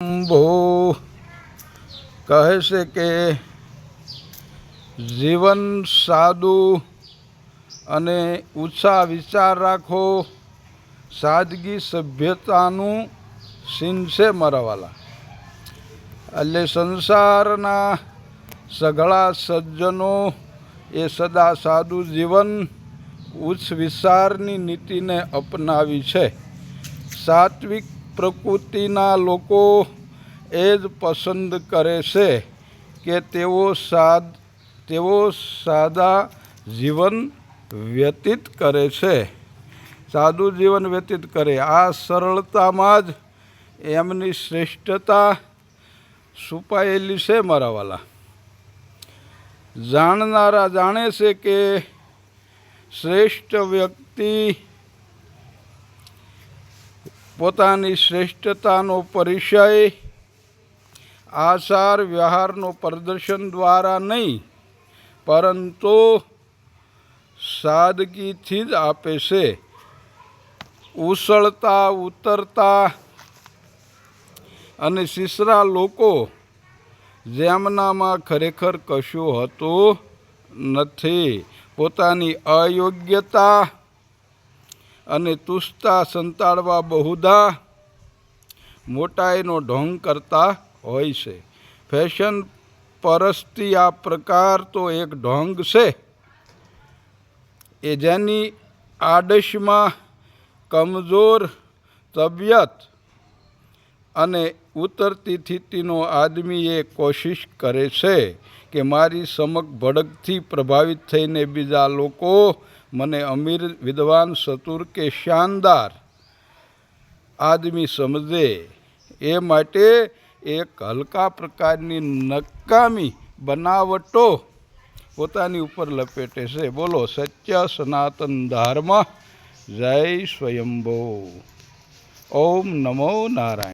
ભો કહે છે કે જીવન સાદું અને ઊંચા વિચાર રાખો, સાદગી સભ્યતાનું સીન છે મારા વાલા. એટલે સંસારના સઘળા સજ્જનો એ સદા સાદું જીવન, ઉચ્ચ વિચારની નીતિને અપનાવી છે. સાત્વિક પ્રકૃતિના લોકો એ જ પસંદ કરે છે કે તેઓ સાદા જીવન વ્યતીત કરે છે, સાદું જીવન વ્યતીત કરે. આ સરળતામાં જ એમની શ્રેષ્ઠતા છુપાયેલી છે મારા વાલા. જાણનારા જાણે છે કે શ્રેષ્ઠ વ્યક્તિ પોતાની શ્રેષ્ઠતાનો પરિચય આચાર વ્યવહારનો પ્રદર્શન દ્વારા નહીં, પરંતુ સાદગીથી જ આપે છે. ઉછળતા ઉતરતા અને શીશરા લોકો જેમનામાં ખરેખર કશું હોતું નથી, પોતાની અયોગ્યતા અને તુષ્ટતા સંતાડવા બહુધા મોટાઈનો ઢોંગ કરતા હોય છે. ફેશન પરસ્તી આ પ્રકાર તો એક ઢોંગ છે એ જેની આડશમાં કમજોર તબિયત અને ઉતરતી સ્થિતિનો આદમી એ કોશિશ કરે છે કે મારી સમક ભડકથી પ્રભાવિત થઈને બીજા લોકો મને અમીર, વિદ્વાન, ચતુર કે શાનદાર આદમી સમજે. એ માટે એક હલકા પ્રકારની નકામી બનાવટો પોતાની ઉપર લપેટે છે. બોલો સત્ય સનાતન ધર્મ. જય સ્વયંભો. ઓમ નમો નારાયણ.